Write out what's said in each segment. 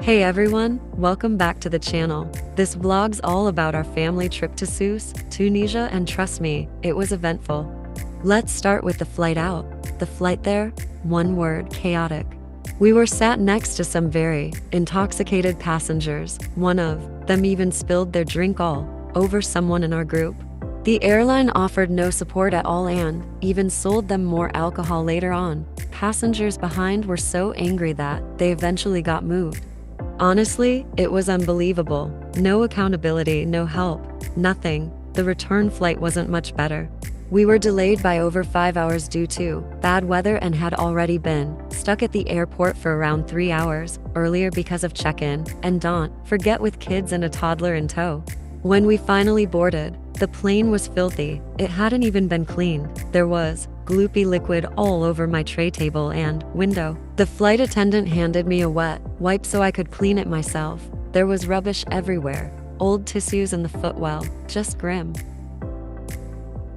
Hey everyone, welcome back to the channel. This vlog's all about our family trip to Sousse, Tunisia, and trust me, it was eventful. Let's start with the flight out. The flight there? One word, chaotic. We were sat next to some very intoxicated passengers. One of them even spilled their drink all over someone in our group. The airline offered no support at all and even sold them more alcohol later on. Passengers behind were so angry that they eventually got moved. Honestly, it was unbelievable. No accountability, no help, nothing. The return flight wasn't much better. We were delayed by over 5 hours due to bad weather and had already been stuck at the airport for around 3 hours earlier because of check-in, and don't forget with kids and a toddler in tow. When we finally boarded, the plane was filthy. It hadn't even been cleaned. There was gloopy liquid all over my tray table and window. The flight attendant handed me a wet wipe so I could clean it myself. There was rubbish everywhere, old tissues in the footwell, just grim.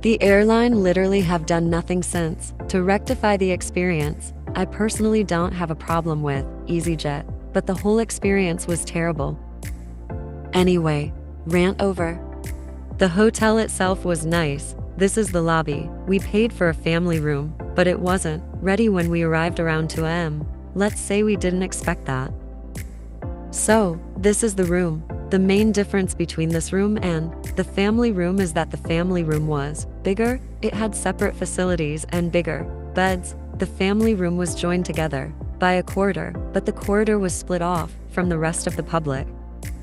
The airline literally have done nothing since to rectify the experience. I personally don't have a problem with EasyJet, but the whole experience was terrible. Anyway, rant over. The hotel itself was nice. This is the lobby. We paid for a family room, but it wasn't ready when we arrived around 2 a.m. Let's say we didn't expect that. So, this is the room. The main difference between this room and the family room is that the family room was bigger, it had separate facilities and bigger beds. The family room was joined together by a corridor, but the corridor was split off from the rest of the public.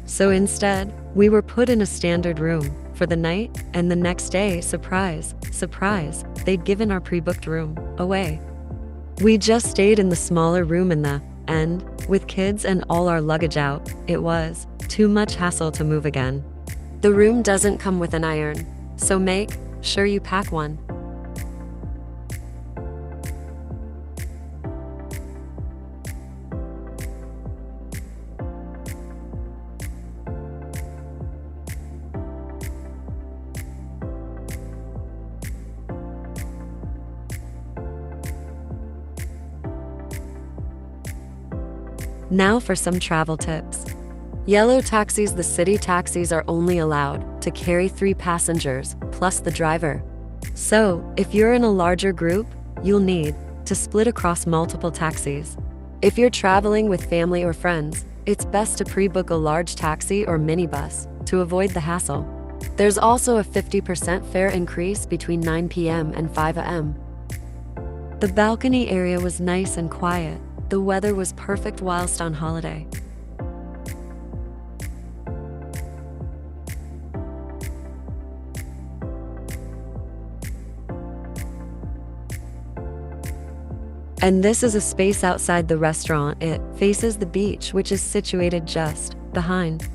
So instead, we were put in a standard room for the night, and the next day, surprise, surprise, they'd given our pre-booked room away. We just stayed in the smaller room in the end, with kids and all our luggage out. It was too much hassle to move again. The room doesn't come with an iron, so make sure you pack one. Now for some travel tips. Yellow taxis. The city taxis are only allowed to carry 3 passengers, plus the driver. So, if you're in a larger group, you'll need to split across multiple taxis. If you're traveling with family or friends, it's best to pre-book a large taxi or minibus to avoid the hassle. There's also a 50% fare increase between 9 p.m. and 5 a.m. The balcony area was nice and quiet. The weather was perfect whilst on holiday. And this is a space outside the restaurant. It faces the beach, which is situated just behind.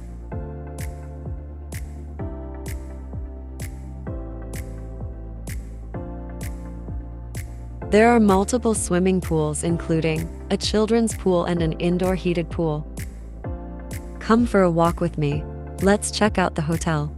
There are multiple swimming pools, including a children's pool and an indoor heated pool. Come for a walk with me. Let's check out the hotel.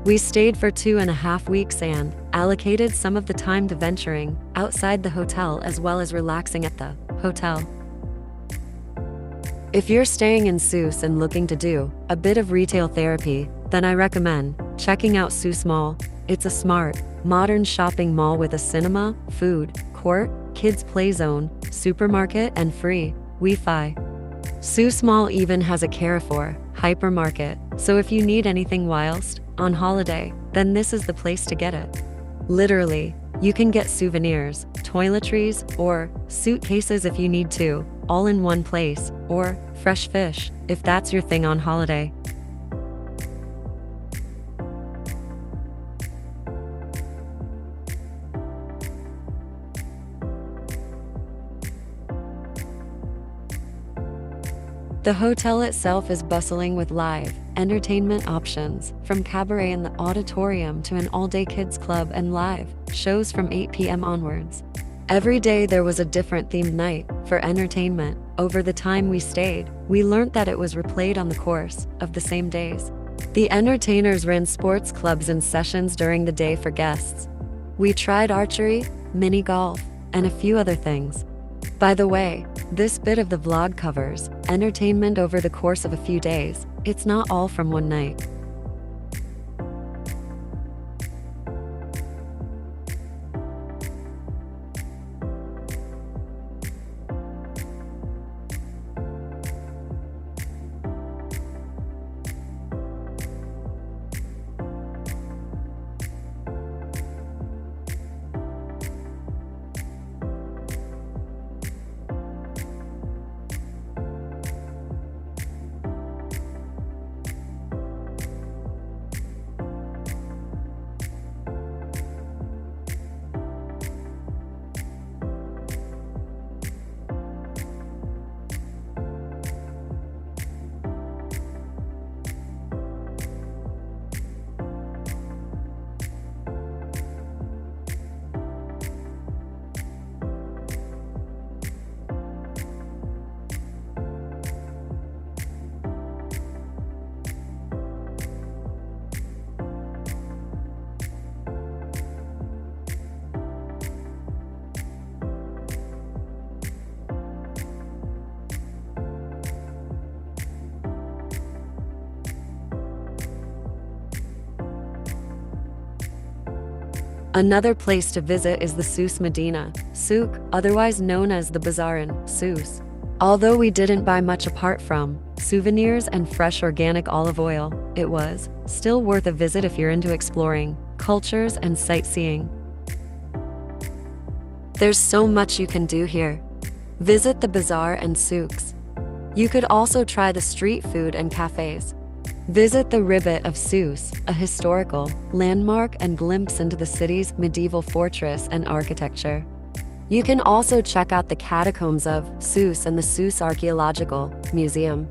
We stayed for 2.5 weeks and allocated some of the time to venturing outside the hotel as well as relaxing at the hotel. If you're staying in Sousse and looking to do a bit of retail therapy, then I recommend checking out Sousse Mall. It's a smart, modern shopping mall with a cinema, food court, kids play zone, supermarket, and free Wi-Fi. Sousse Mall even has a Carrefour hypermarket, so if you need anything whilst on holiday, then this is the place to get it. Literally, you can get souvenirs, toiletries, or suitcases if you need to, all in one place, or fresh fish, if that's your thing on holiday. The hotel itself is bustling with live entertainment options, from cabaret in the auditorium to an all-day kids club and live shows from 8 p.m. onwards. Every day there was a different themed night for entertainment. Over the time we stayed, we learnt that it was replayed on the course of the same days. The entertainers ran sports clubs and sessions during the day for guests. We tried archery, mini golf, and a few other things. By the way, this bit of the vlog covers entertainment over the course of a few days. It's not all from one night. Another place to visit is the Sousse Medina Souk, otherwise known as the Bazaar in Sousse. Although we didn't buy much apart from souvenirs and fresh organic olive oil, it was still worth a visit if you're into exploring cultures and sightseeing. There's so much you can do here. Visit the bazaar and souks. You could also try the street food and cafes. Visit the Ribbit of Sousse, a historical landmark and glimpse into the city's medieval fortress and architecture. You can also check out the catacombs of Sousse and the Sousse Archaeological Museum.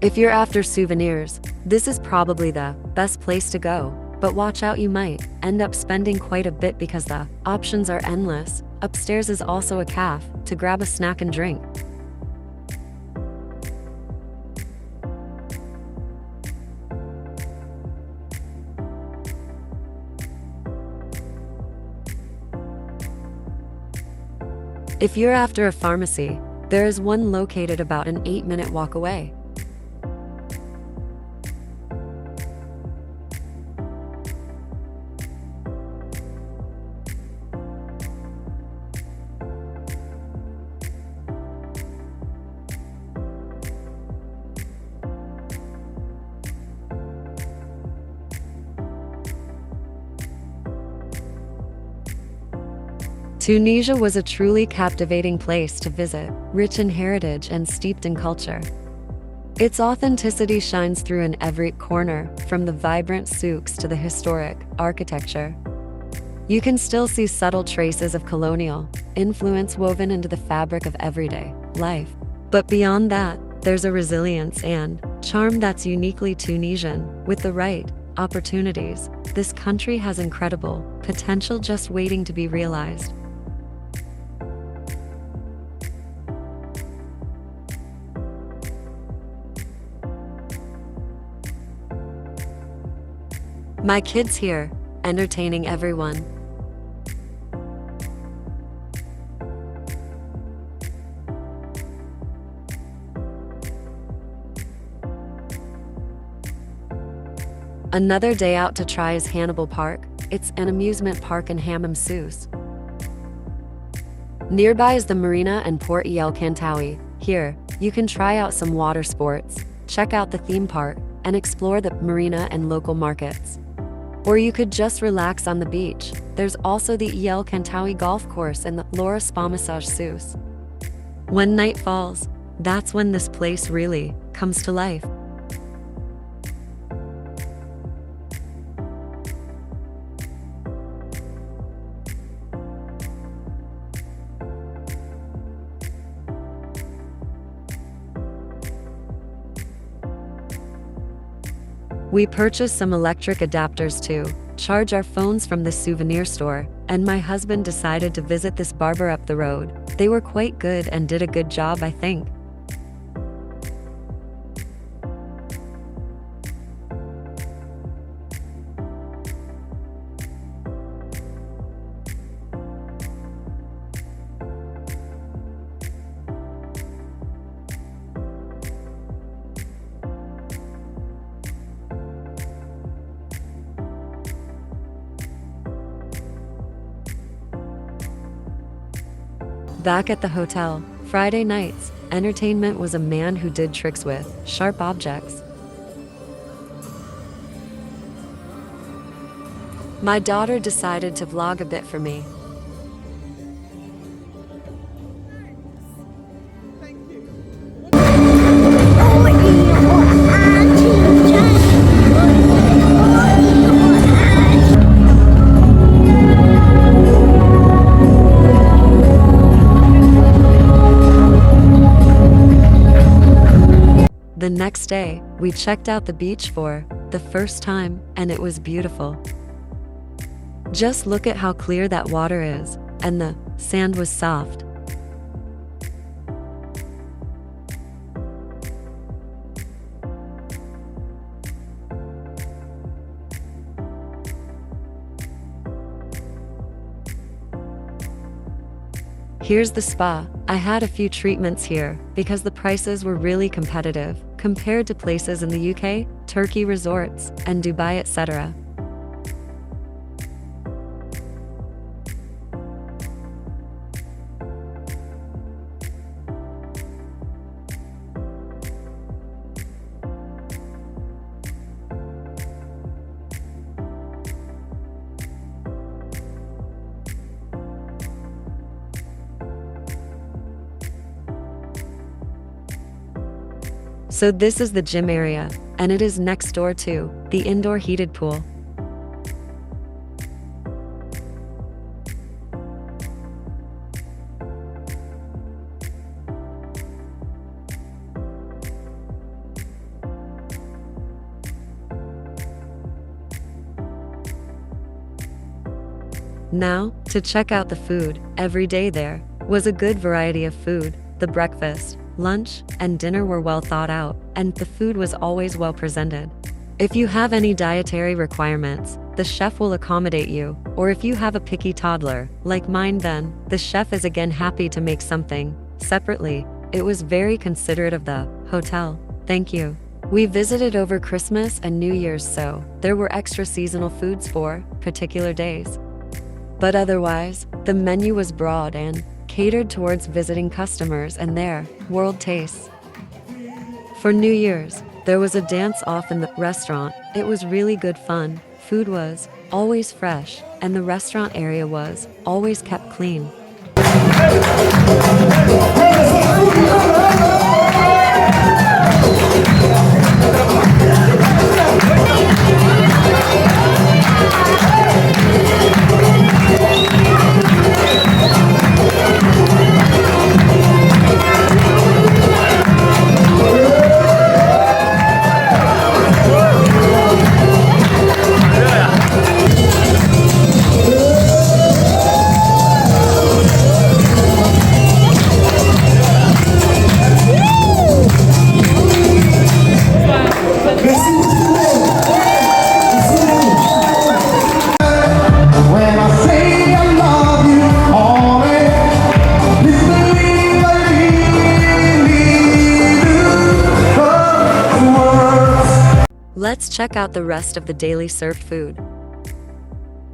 If you're after souvenirs, this is probably the best place to go. But watch out, you might end up spending quite a bit because the options are endless. Upstairs is also a cafe to grab a snack and drink. If you're after a pharmacy, there is one located about an 8-minute walk away. Tunisia was a truly captivating place to visit, rich in heritage and steeped in culture. Its authenticity shines through in every corner, from the vibrant souks to the historic architecture. You can still see subtle traces of colonial influence woven into the fabric of everyday life. But beyond that, there's a resilience and charm that's uniquely Tunisian. With the right opportunities, this country has incredible potential just waiting to be realized. My kids here, entertaining everyone. Another day out to try is Hannibal Park. It's an amusement park in Sousse. Nearby is the marina and Port El Kantaoui. Here, you can try out some water sports, check out the theme park, and explore the marina and local markets. Or you could just relax on the beach. There's also the El Kantaoui golf course and the Laura Spa Massage Sousse. When night falls, that's when this place really comes to life. We purchased some electric adapters to charge our phones from the souvenir store, and my husband decided to visit this barber up the road. They were quite good and did a good job, I think. Back at the hotel, Friday nights, entertainment was a man who did tricks with sharp objects. My daughter decided to vlog a bit for me. The next day, we checked out the beach for the first time, and it was beautiful. Just look at how clear that water is, and the sand was soft. Here's the spa. I had a few treatments here because the prices were really competitive compared to places in the UK, Turkey resorts, and Dubai, etc. So this is the gym area, and it is next door to the indoor heated pool. Now, to check out the food, every day there was a good variety of food. The breakfast, lunch, and dinner were well thought out, and the food was always well presented. If you have any dietary requirements, the chef will accommodate you, or if you have a picky toddler, like mine, then the chef is again happy to make something separately. It was very considerate of the hotel. Thank you. We visited over Christmas and New Year's, so there were extra seasonal foods for particular days. But otherwise, the menu was broad and catered towards visiting customers and their world tastes. For New Year's, there was a dance-off in the restaurant. It was really good fun Food was always fresh, and the restaurant area was always kept clean. When I say I love you, honey, please believe I really do. Let's check out the rest of the daily served food.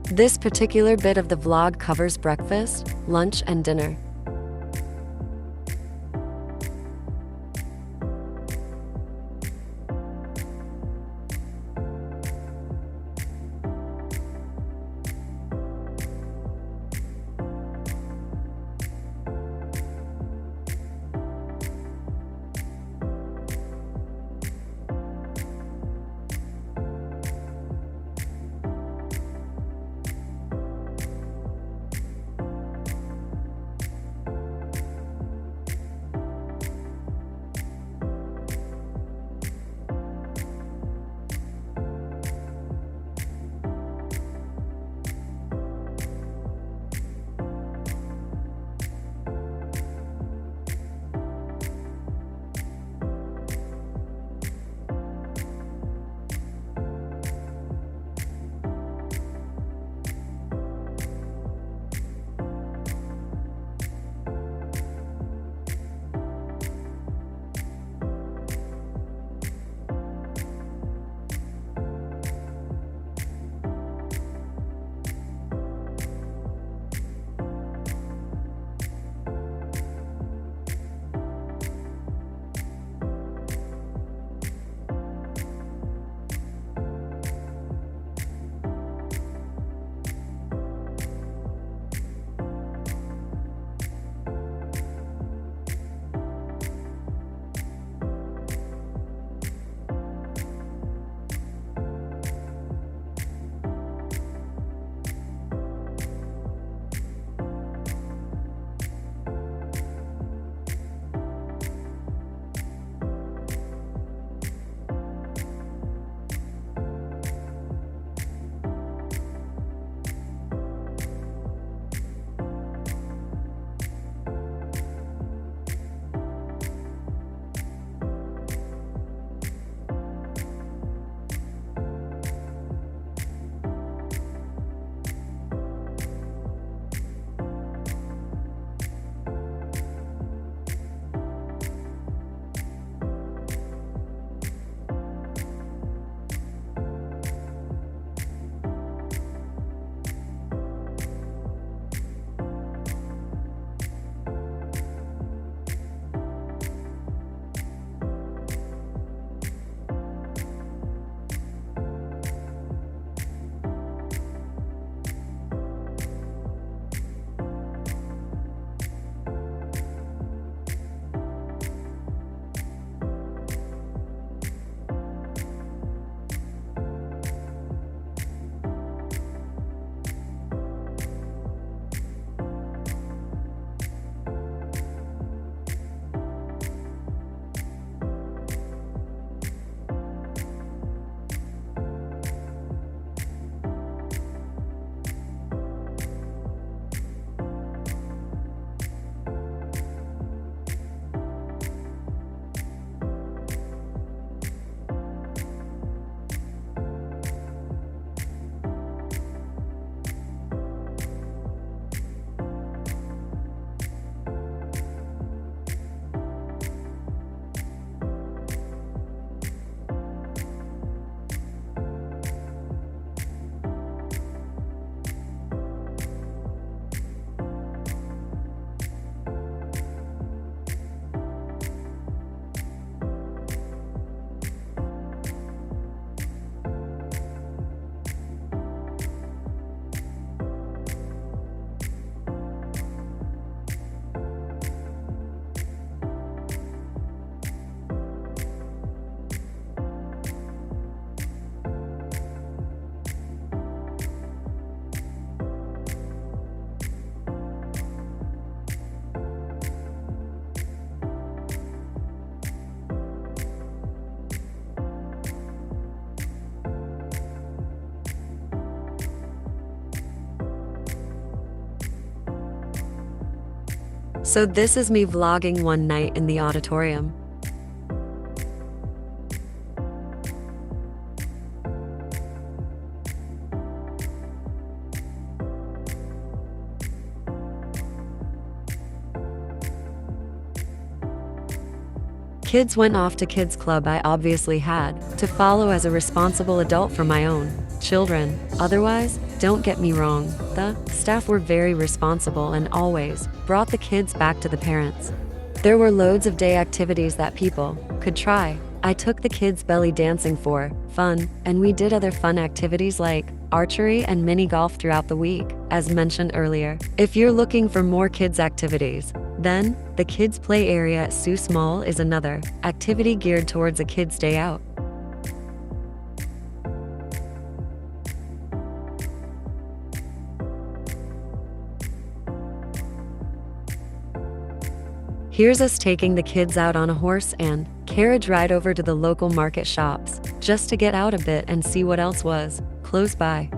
This particular bit of the vlog covers breakfast, lunch, and dinner. So this is me vlogging one night in the auditorium. Kids went off to kids club. I obviously had to follow as a responsible adult for my own children. Otherwise, don't get me wrong, the staff were very responsible and always brought the kids back to the parents. There were loads of day activities that people could try. I took the kids belly dancing for fun, and we did other fun activities like archery and mini golf throughout the week, as mentioned earlier. If you're looking for more kids activities, then the kids play area at Sousse Mall is another activity geared towards a kids' day out. Here's us taking the kids out on a horse and carriage ride over to the local market shops, just to get out a bit and see what else was close by.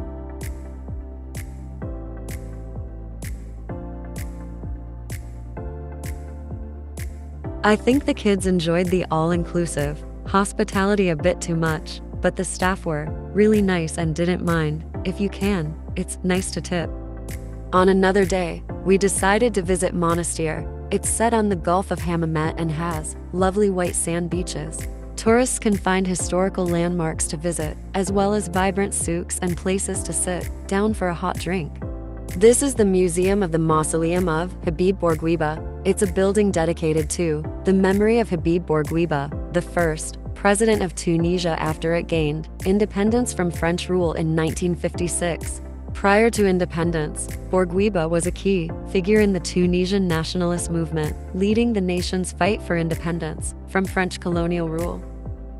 I think the kids enjoyed the all-inclusive hospitality a bit too much, but the staff were really nice and didn't mind. If you can, it's nice to tip. On another day, we decided to visit Monastir. It's set on the Gulf of Hammamet and has lovely white sand beaches. Tourists can find historical landmarks to visit, as well as vibrant souks and places to sit down for a hot drink. This is the Museum of the Mausoleum of Habib Bourguiba. It's a building dedicated to the memory of Habib Bourguiba, the first president of Tunisia after it gained independence from French rule in 1956. Prior to independence, Bourguiba was a key figure in the Tunisian nationalist movement, leading the nation's fight for independence from French colonial rule.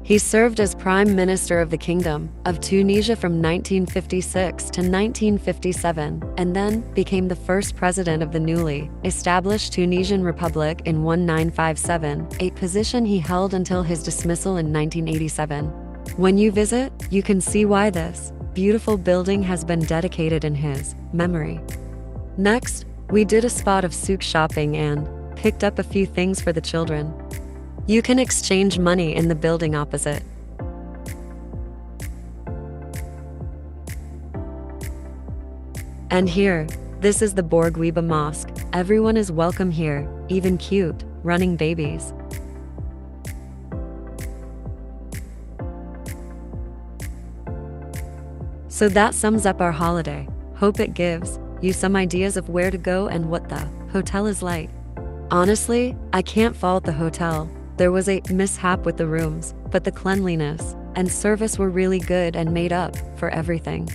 He served as Prime Minister of the Kingdom of Tunisia from 1956 to 1957, and then became the first president of the newly established Tunisian Republic in 1957, a position he held until his dismissal in 1987. When you visit, you can see why this beautiful building has been dedicated in his memory. Next, we did a spot of souk shopping and picked up a few things for the children. You can exchange money in the building opposite. And here, this is the Bourguiba Mosque. Everyone is welcome here, even cute, running babies. So that sums up our holiday. Hope it gives you some ideas of where to go and what the hotel is like. Honestly, I can't fault the hotel. There was a mishap with the rooms, but the cleanliness and service were really good and made up for everything.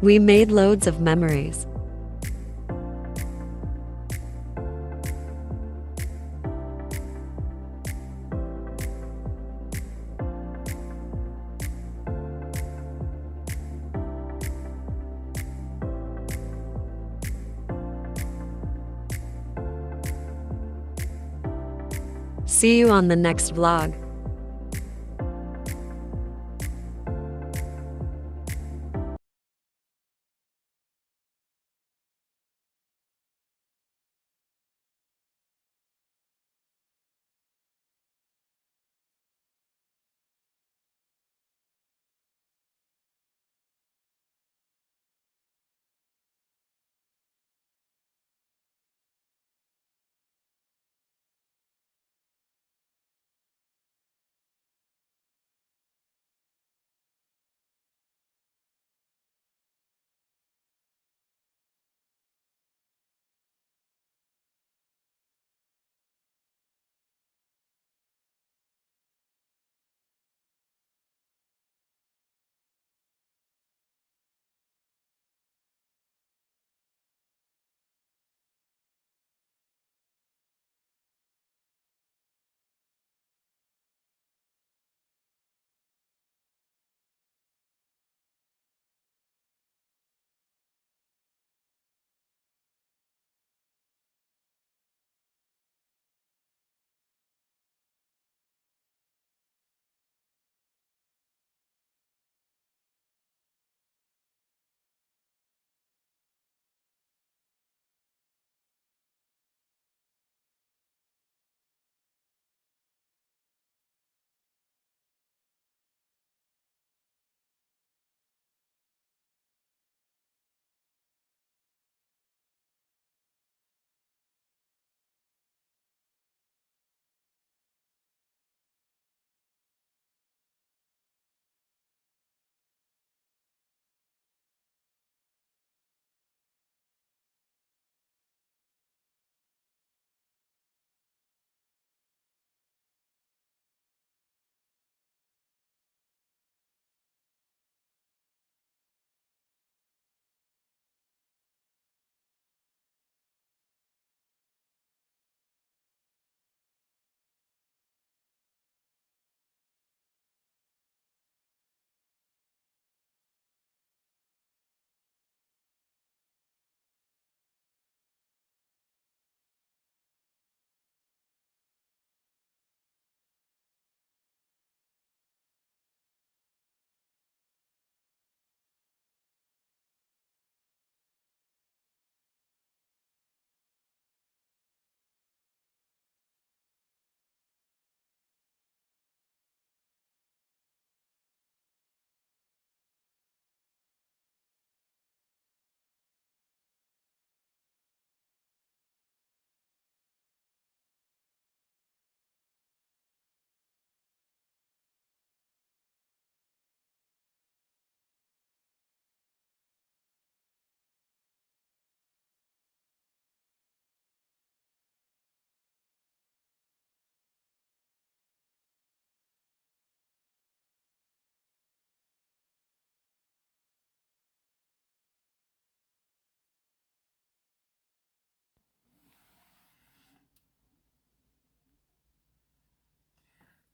We made loads of memories. See you on the next vlog.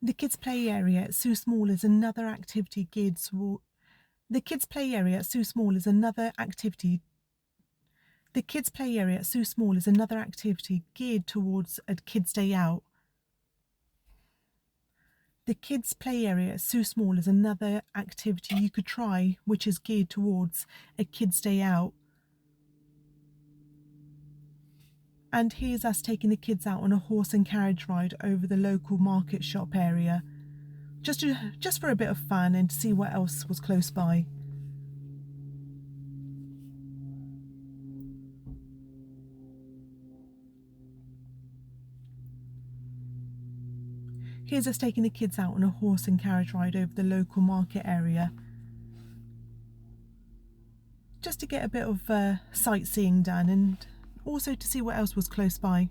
The kids' play area at Sousse Mall is another activity geared toward. The kids' play area at Sousse Mall is another activity. The kids' play area at Sousse Mall is another activity geared towards a kids' day out. The kids' play area at Sousse Mall is another activity you could try, which is geared towards a kids' day out. And here's us taking the kids out on a horse and carriage ride over the local market shop area, just for a bit of fun and to see what else was close by. Here's us taking the kids out on a horse and carriage ride over the local market area, just to get a bit of sightseeing done and also to see what else was close by.